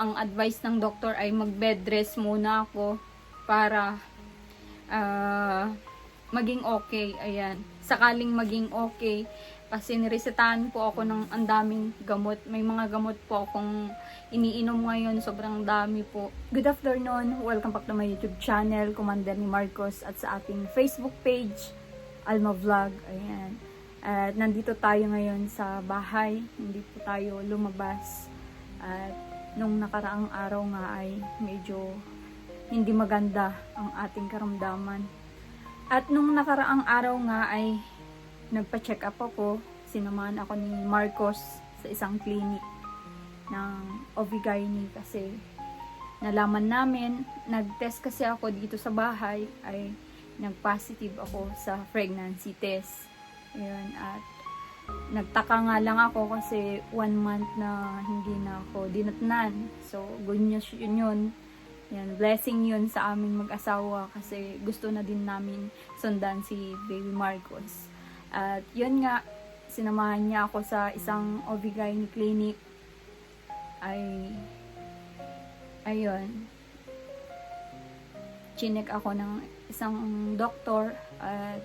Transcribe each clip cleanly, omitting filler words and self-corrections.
ang advice ng doktor ay mag-bed rest muna ako para maging okay. Ayan. Sakaling maging okay. Kasi niresetahan po ako ng ang daming gamot. May mga gamot po akong iniinom ngayon. Sobrang dami po. Good afternoon. Welcome back to my YouTube channel, Commander ni Marcos. At sa ating Facebook page, Alma Vlog. Ayan. At nandito tayo ngayon sa bahay. Hindi po tayo lumabas. At nung nakaraang araw nga ay medyo hindi maganda ang ating karamdaman. At nung nakaraang araw nga ay nagpa-check up ako. Sinamahan ako ni Marcos sa isang clinic ng OB-GYN kasi nalaman namin, nag-test kasi ako dito sa bahay, ay nag-positive ako sa pregnancy test. Ayun, at nagtaka nga lang ako kasi 1 month na hindi na ako dinatnan. So, good news yun. Yan, blessing yun sa aming mag-asawa kasi gusto na din namin sundan si Baby Marcos. At yun nga, sinamahan niya ako sa isang OB-GYN clinic. Ayun, chinek ako ng isang doktor at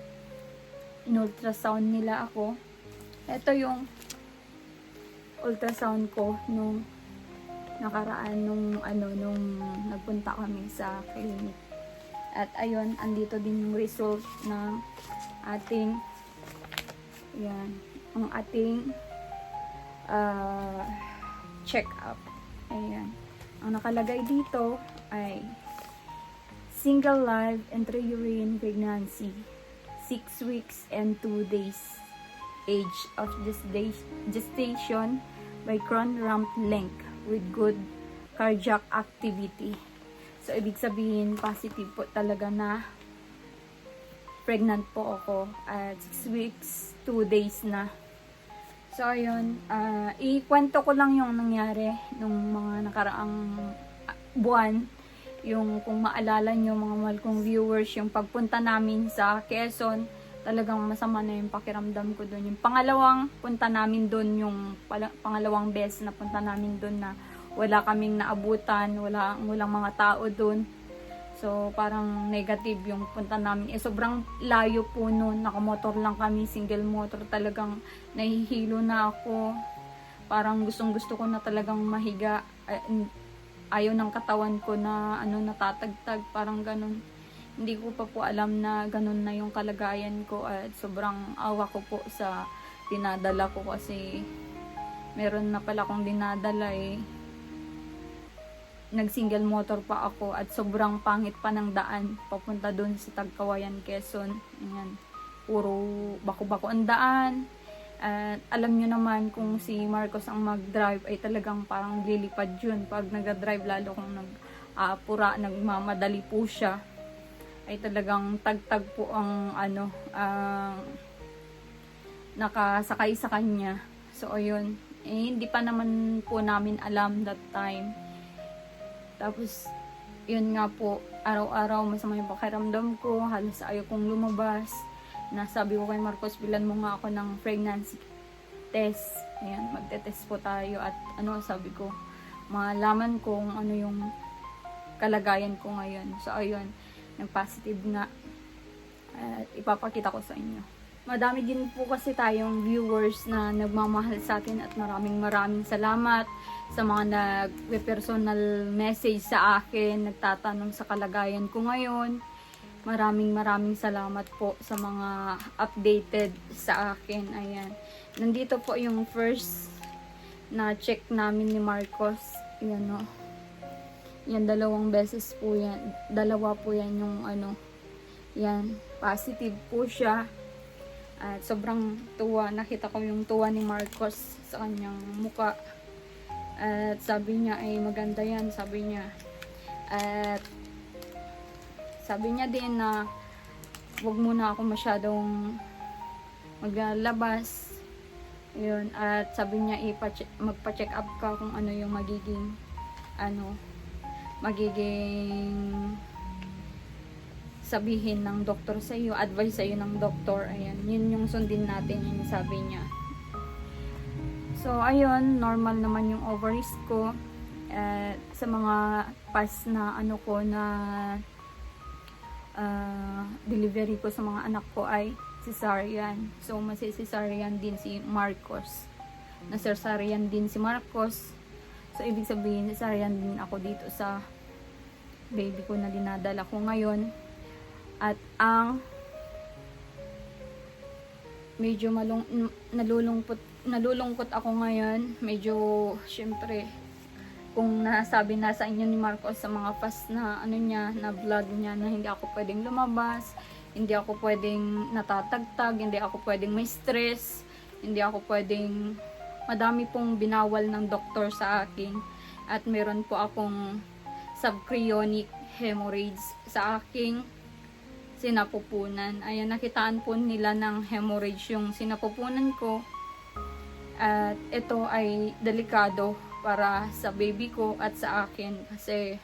in-ultrasound nila ako. Ito yung ultrasound ko nung nakaraan nung nagpunta kami sa clinic. At ayun, andito din yung result ng ating ang ating check-up. Ayan. Ang nakalagay dito ay single live intrauterine pregnancy, 6 weeks and 2 days age of gestation by Cron-Ramp link with good cardiac activity. So, ibig sabihin, positive po talaga na pregnant po ako at 6 weeks, 2 days na. So, ayun, ikwento ko lang yung nangyari nung mga nakaraang buwan. Yung kung maalala nyo mga mahal kong viewers, yung pagpunta namin sa Quezon, talagang masama na yung pakiramdam ko doon. Yung pangalawang punta namin doon, yung pangalawang beses na punta namin doon na wala kaming naabutan, walang mga tao doon. So, parang negative yung punta namin. Sobrang layo po noon. Nakamotor lang kami, single motor. Talagang nahihilo na ako. Parang gustong-gusto ko na talagang mahiga. Ayaw ng katawan ko na natatagtag. Parang ganun. Hindi ko pa po alam na ganun na yung kalagayan ko. At sobrang awa ko po sa dinadala ko kasi meron na pala akong dinadala nag-single motor pa ako at sobrang pangit pa ng daan papunta doon sa Tagkawayan, Quezon. Ayan. Puro bako-bako ang daan. At alam nyo naman kung si Marcos ang mag-drive ay talagang parang lilipad yun. Pag nag-drive, lalo kung nagmamadali po siya, ay talagang tagtag po ang nakasakay sa kanya. So ayun, hindi pa naman po namin alam that time. Tapos, yun nga po, araw-araw masama yung pakiramdam ko, halos ayaw kong lumabas. Nasabi ko kay Marcos, bilan mo nga ako ng pregnancy test. Ayan, magte-test po tayo at sabi ko, malaman ko kung ano yung kalagayan ko ngayon. So, ayun, nag-positive nga. At ipapakita ko sa inyo. Madami din po kasi tayong viewers na nagmamahal sa atin at maraming salamat sa mga nag-personal message sa akin, nagtatanong sa kalagayan ko ngayon. Maraming salamat po sa mga updated sa akin. Ayan. Nandito po yung first na check namin ni Marcos. Ayan o. Yan, 2 beses po yan. 2 po yan yung yan, positive po siya. At sobrang tuwa, nakita ko yung tuwa ni Marcos sa kanyang muka. At sabi niya ay maganda yan, sabi niya. At sabi niya din na wag muna ako masyadong maglalabas. Yun, at sabi niya magpa-check up ka kung ano yung magiging sabihin ng doktor sa iyo, advice sa iyo ng doktor. Ayan, yun yung sundin natin, yung sabi niya. So, ayun, normal naman yung ovaries ko. Sa mga past na ano ko na delivery ko sa mga anak ko ay cesarean. So cesarean din si Marcos. Na cesarean din si Marcos. So ibig sabihin cesarean din ako dito sa baby ko na dinadala ko ngayon. At ang medyo nalulungkot ako ngayon. Medyo syempre kung nasabi na sa inyo ni Marcos sa mga past na ano niya, na vlog niya, na hindi ako pwedeng lumabas, hindi ako pwedeng natatagtag, hindi ako pwedeng may stress, hindi ako pwedeng, madami pong binawal ng doktor sa akin, at meron po akong subchorionic hemorrhage sa aking sinapupunan. Ayan, nakitaan po nila ng hemorrhage yung sinapupunan ko, at ito ay delikado para sa baby ko at sa akin, kasi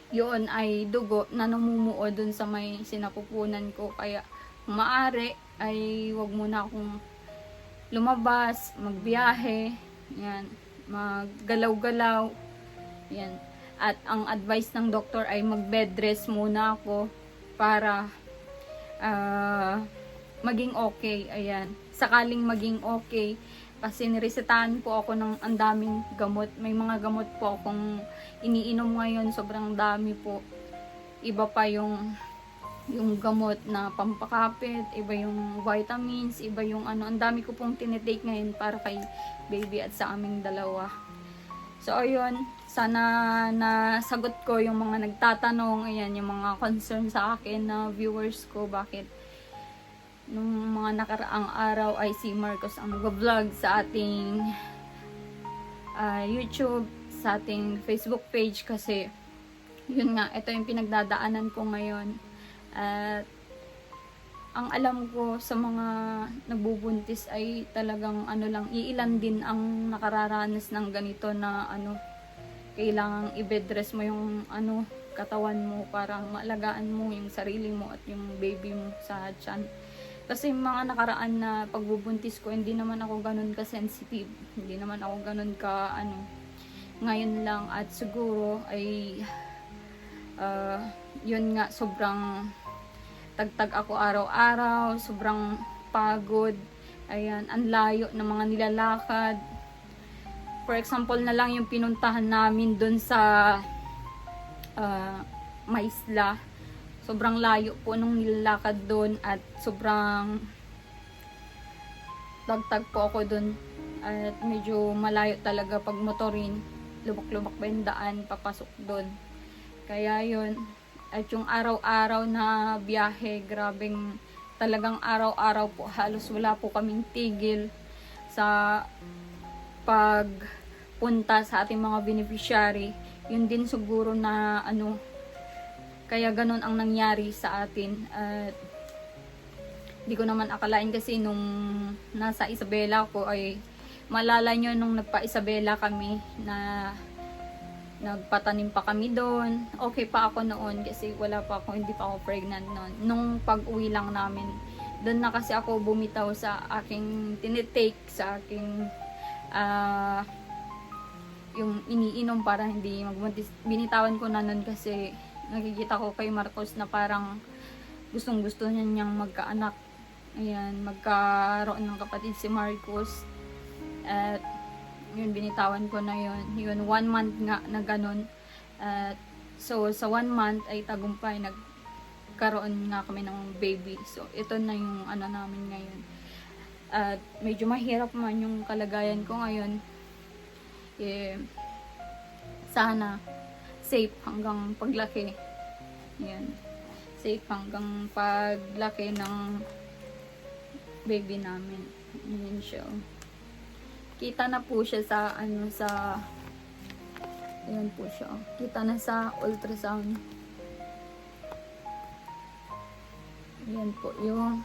yun ay dugo na namumuo dun sa may sinapupunan ko. Kaya maaari ay wag muna akong lumabas, magbiyahe, yan, maggalaw-galaw, yan. At ang advice ng doktor ay mag-bed rest muna ako para maging okay. Ayan, sakaling maging okay, kasi niresetahan po ako ng ang daming gamot. May mga gamot po akong iniinom ngayon, sobrang dami po. Iba pa yung gamot na pampakapit, iba yung vitamins, iba yung ano. Ang dami ko pong tinitake ngayon para kay baby at sa aming dalawa. So ayun, sana nasagot ko yung mga nagtatanong, ayan, yung mga concern sa akin na viewers ko, bakit nung mga nakaraang araw ay si Marcos ang nag-vlog sa ating YouTube, sa ating Facebook page, kasi yun nga, ito yung pinagdadaanan ko ngayon. At ang alam ko sa mga nagbubuntis ay talagang ano lang, iilan din ang nakararanas ng ganito na ano, kailangang i-bed rest mo yung ano, katawan mo para maalagaan mo yung sarili mo at yung baby mo sa tiyan. Kasi mga nakaraan na pagbubuntis ko, hindi naman ako ganun ka-sensitive. Hindi naman ako ganun ka, ano, ngayon lang. At siguro ay, yun nga, sobrang tagtag ako araw-araw. Sobrang pagod. Ayan, ang layo ng mga nilalakad. For example na lang yung pinuntahan namin dun sa Maisla. Sobrang layo po nung nilalakad doon, at sobrang tagtag po ako doon, at medyo malayo talaga pag motorin, lubak-lubak ba yung daan papasok doon. Kaya yun, at yung araw-araw na biyahe, grabing talagang araw-araw po, halos wala po kaming tigil sa pagpunta sa ating mga beneficiary. Yun din siguro na ano, kaya ganun ang nangyari sa atin. At di ko naman akalain, kasi nung nasa Isabela ko ay malala nyo nung nagpa-Isabela kami na nagpatanim pa kami doon. Okay pa ako noon kasi wala pa ako, hindi pa ako pregnant noon. Nung pag-uwi lang namin, doon na kasi ako bumitaw sa aking tinitake, sa aking yung iniinom para hindi magbuntis. Binitawan ko na noon kasi nakikita ko kay Marcos na parang gustong-gusto niyang magkaanak. Ayan, magkaroon ng kapatid si Marcos. At yun, binitawan ko na yun. Yun, 1 month nga na ganun. At so, sa 1 month ay tagumpay, nagkaroon nga kami ng baby. So, ito na yung ano namin ngayon. At medyo mahirap man yung kalagayan ko ngayon. Sana safe hanggang paglaki. Yan. Safe hanggang paglaki ng baby namin. Yan siya. Kita na po siya sa ano, sa ayan po siya. Kita na sa ultrasound. Yan po yung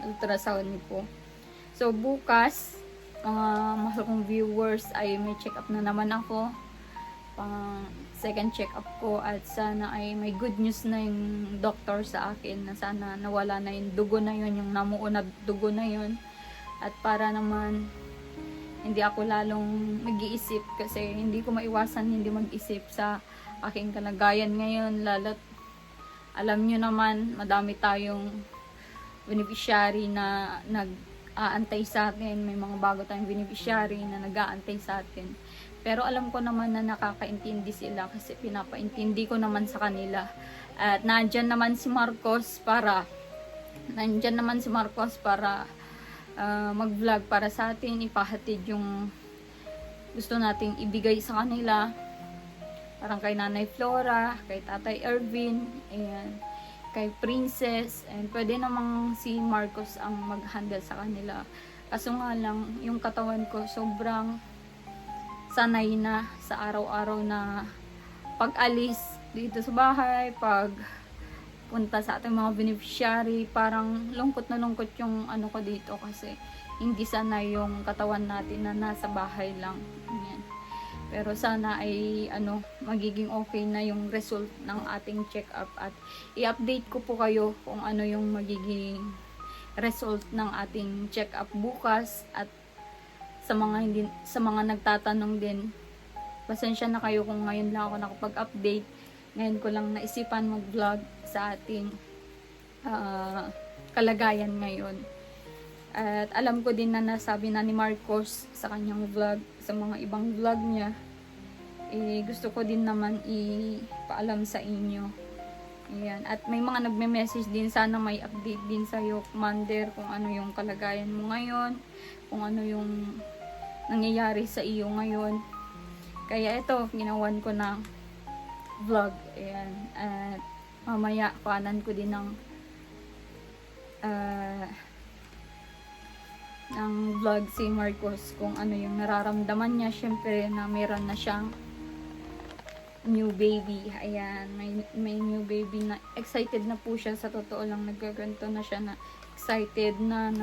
ultrasound niyo po. So bukas, mahal kong viewers, ay may check up na naman ako. Pang second check up ko, at sana ay may good news na yung doctor sa akin, na sana nawala na yung dugo na yun, yung namuo na dugo na yun, at para naman hindi ako lalong nag-iisip kasi hindi ko maiwasan hindi mag-isip sa aking kalagayan ngayon, lalo't alam nyo naman madami tayong beneficiary na nag-aantay sa atin, may mga bago tayong beneficiary na nag-aantay sa atin, pero alam ko naman na nakakaintindi sila kasi pinapaintindi ko naman sa kanila. At nandyan naman si Marcos para mag-vlog para sa atin, ipahatid yung gusto nating ibigay sa kanila. Parang kay Nanay Flora, kay Tatay Ervin, ayan, kay Princess, and pwede namang si Marcos ang mag-handle sa kanila. Kaso nga lang, yung katawan ko sobrang sanay na sa araw-araw na pag-alis dito sa bahay, pag punta sa ating mga beneficiary, parang lungkot na lungkot yung ano ko dito kasi hindi sanay yung katawan natin na nasa bahay lang. Ayan. Pero sana ay magiging okay na yung result ng ating check-up at i-update ko po kayo kung ano yung magiging result ng ating check-up bukas. At sa mga nagtatanong din, pasensya na kayo kung ngayon lang ako nakapag-update. Ngayon ko lang naisipan mag-vlog sa ating kalagayan ngayon. At alam ko din na nasabi na ni Marcos sa kanyang vlog, sa mga ibang vlog niya, gusto ko din naman ipaalam sa inyo. Ayan. At may mga nagme-message din, sana may update din sa'yo, Commander, kung ano yung kalagayan mo ngayon, kung ano yung nangyayari sa iyo ngayon. Kaya ito, ginawan ko na vlog. Ayan. At mamaya paanan ko din ng vlog si Marcos kung ano yung nararamdaman niya. Syempre na meron na siyang new baby. Ayan, may new baby na excited na po siya. Sa totoo lang, nagkaganto na siya na excited na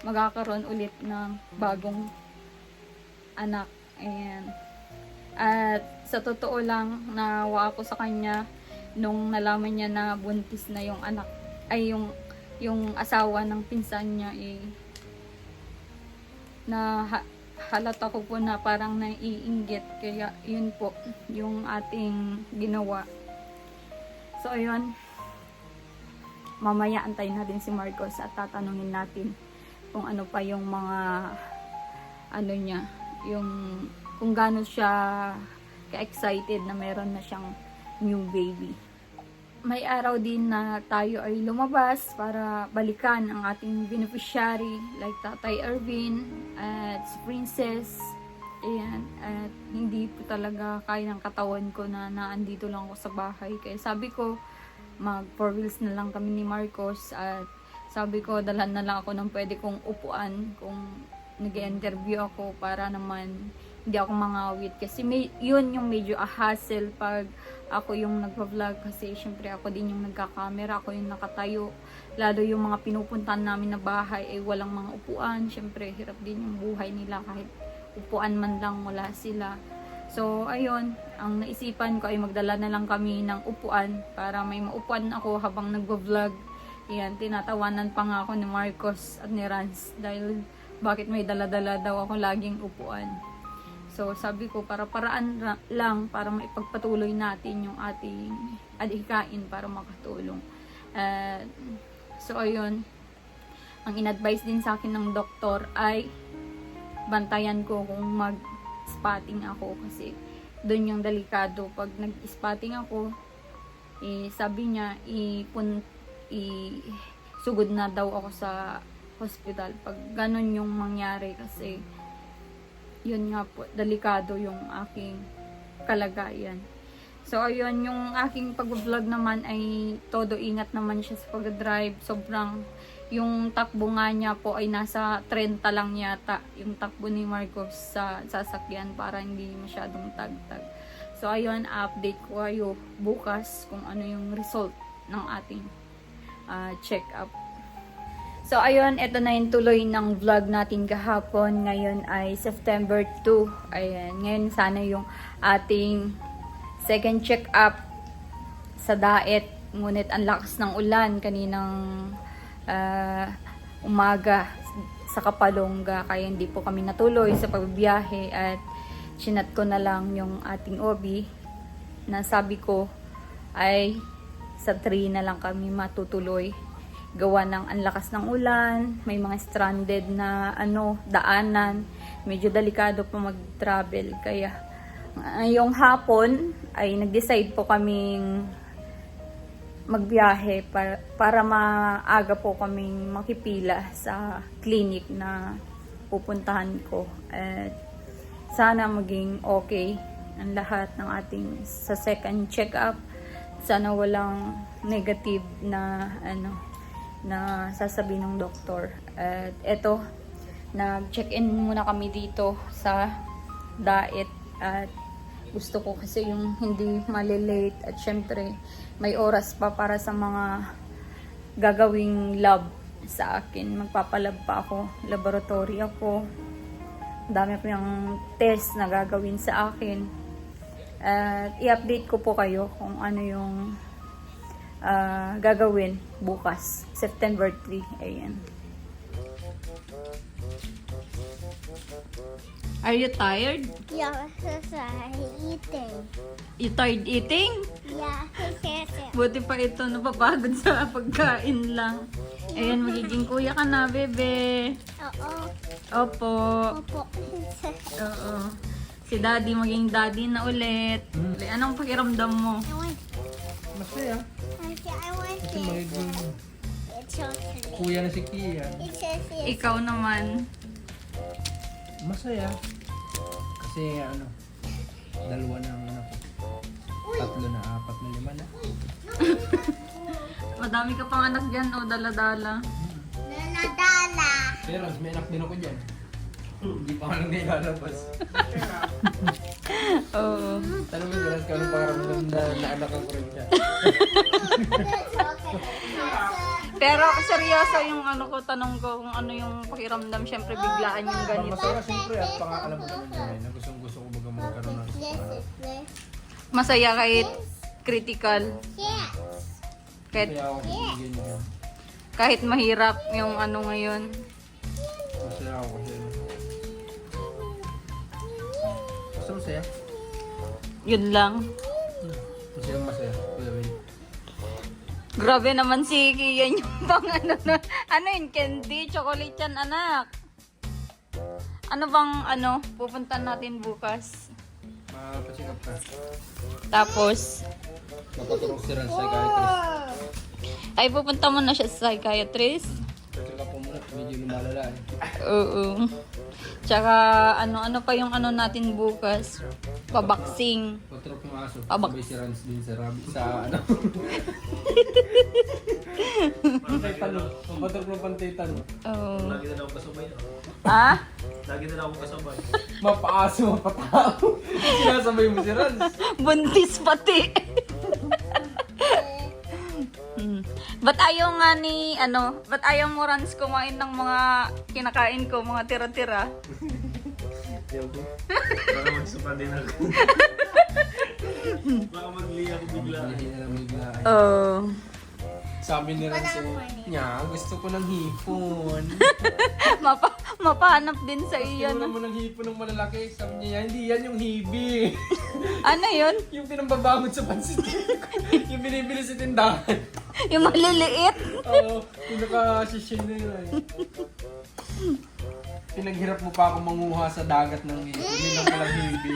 magkakaroon ulit ng bagong anak. Ayan. At sa totoo lang, nawa ako sa kanya nung nalaman niya na buntis na yung anak, ay yung asawa ng pinsan niya, halata ko po na parang naiinggit. Kaya yun po yung ating ginawa. So ayun, mamaya antayin natin si Marcos at tatanungin natin kung ano pa yung mga niya, yung kung gaano siya ka-excited na meron na siyang new baby. May araw din na tayo ay lumabas para balikan ang ating beneficiary like Tatay Ervin at si Princess. Ayan. At hindi po talaga kaya ng katawan ko na naandito lang ako sa bahay. Kaya sabi ko, mag 4 wheels na lang kami ni Marcos at sabi ko, dalhan na lang ako ng pwede kong upuan kung nag-interview ako para naman hindi ako mangawit. Kasi yun yung medyo a hassle pag ako yung nagpa-vlog kasi syempre ako din yung nagka-camera, ako yung nakatayo. Lalo yung mga pinupuntahan namin na bahay ay walang mga upuan. Syempre hirap din yung buhay nila kahit upuan man lang wala sila. So ayun, ang naisipan ko ay magdala na lang kami ng upuan para may maupuan ako habang nagpa-vlog. Yan, tinatawanan pa nga ako ni Marcos at ni Rans dahil bakit may dala-dala daw ako laging upuan. So sabi ko, para paraan lang para maipagpatuloy natin yung ating adhikain para makatulong. So ayun, ang in-advise din sa akin ng doktor ay bantayan ko kung mag-spotting ako kasi doon yung delikado. Pag nag-spotting ako, sabi niya sugod na daw ako sa hospital pag ganun yung mangyari kasi yun nga po, delikado yung aking kalagayan. So ayun, yung aking pag-vlog naman ay todo ingat naman siya sa pag-drive. Sobrang, yung takbo nga niya po ay nasa 30 lang yata yung takbo ni Marcos sa sasakyan para hindi masyadong tagtag. So ayun, update ko kayo bukas kung ano yung result ng ating check-up. So ayun, ito na yung tuloy ng vlog natin kahapon. Ngayon ay September 2. Ayan, ngayon sana yung ating second check-up sa Daet. Ngunit ang lakas ng ulan kaninang umaga. sa Kapalonga, kaya hindi po kami natuloy sa pagbiyahe at chinat ko na lang yung ating Obi na sabi ko ay sa 3 na lang kami matutuloy. Gawa ng ang lakas ng ulan, may mga stranded na daanan, medyo delikado po mag-travel. Kaya yung hapon ay nag-decide po kaming magbiyahe para maaga po kaming makipila sa clinic na pupuntahan ko. At sana maging okay ang lahat ng ating sa second check-up. Sana walang negative na na sasabihin ng doktor. At eto, nag-check-in muna kami dito sa diet at gusto ko kasi yung hindi malilate at syempre may oras pa para sa mga gagawing lab sa akin. Magpapalab pa ako, laboratory ako. Dami pa yung test na gagawin sa akin. At i-update ko po kayo kung ano yung gagawin bukas, September 3. Ayan. Are you tired? Yeah, I'm eating. You tired eating? Yeah, Buti pa ito, napapagod sa pagkain lang. Ayan, magiging kuya ka na, bebe. Oo. Opo. Opo. Oo. Si daddy, maging daddy na ulit. Anong pakiramdam mo? I want, Masaya. I want Kasi this. magiging It's okay. kuya na si Kian. It says this. Ikaw naman. Masaya. Kasi dalawa na ang anak ko. 3 na, 4 na, 5 na. Madami ka pang anak dyan, o dala-dala. Nanadala. Pero may anak din ako dyan. Hindi pa lang nilalabas. Oo. Tanong mo sila kung anong pakaramdam na anak ko rin siya. Pero seryoso yung tanong ko kung ano yung pakiramdam. Syempre biglaan yung ganito. Masaya siyempre at alam mo naman yun na gustong-gusto ko baga magkaroon ng This. Masaya kahit critical. Yes. Kahit, Kaya ako bibigyan niya. kahit mahirap yung ngayon. Masaya ako kasi. Basta masaya. Yun lang. Masaya. Kuya Will. Grabe naman si Kian yung pang ano yun, candy, chocolate yan, anak. Ano bang pupuntan natin bukas? Mapacheck up ka. Tapos, Mapatulong si Ran sa psychiatrist. ay pupunta mo na siya sa psychiatrist. Check up po muna. Medyo lumalala eh. Oo. Tsaka ano pa yung natin bukas? Paboxing. Patrok yung aso. Abak. Sabay si Rans din sa rabbit. Sa Pantay talo. Patrok ng pantay talo. Oo. Lagi na lang ako kasabay. Ah? Lagi na lang ako kasabay. Mapaaso, mapatao. Sinasabay mo si Rans. Buntis pati. Ba't ayaw nga ba't ayaw mo Rans kumain ng mga kinakain ko, mga tira-tira? Ayaw ko. Baka magsupa din ako. Baka magliya ako bigla. Hindi na lang bigla. Oh. Sabi ni Rans niya, gusto ko ng hipon. Mapahanap din sa iyo. Kinuha mo ng hipon ng malalaki. Sabi niya, hindi yan yung hibi. Ano yun? Yung pinambabangon sa pansit. Yung binibili sa tindahan. Yung maliliit? Oo, pinaka-shishay na yun. Pinaghirap mo pa ako manguha sa dagat ng hipon. Yun lang palang hibi.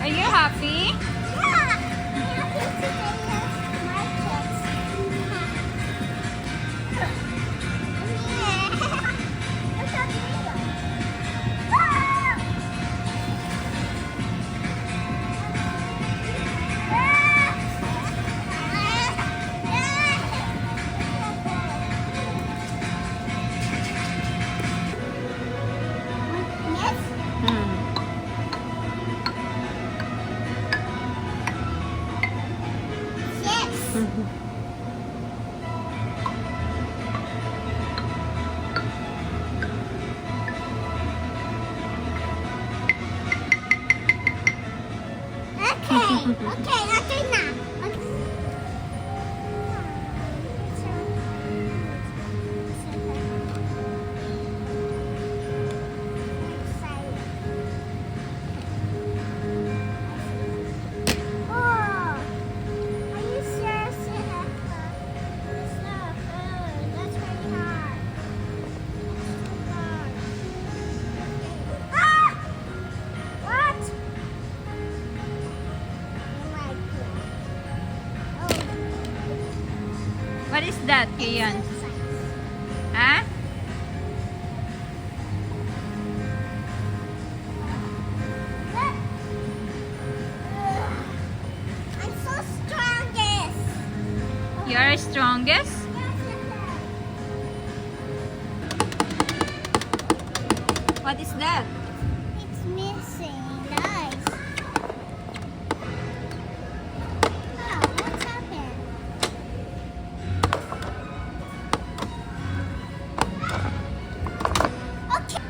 Are you happy? Okay, okay now. Oh, are you seriously that hard? It's not hard. That's very hard. It's too hard. Ah! What? What is that, Kian? Ha? I'm so strongest. You're strongest? What is that? It's missing, guys. Oh, what's happened? Okay.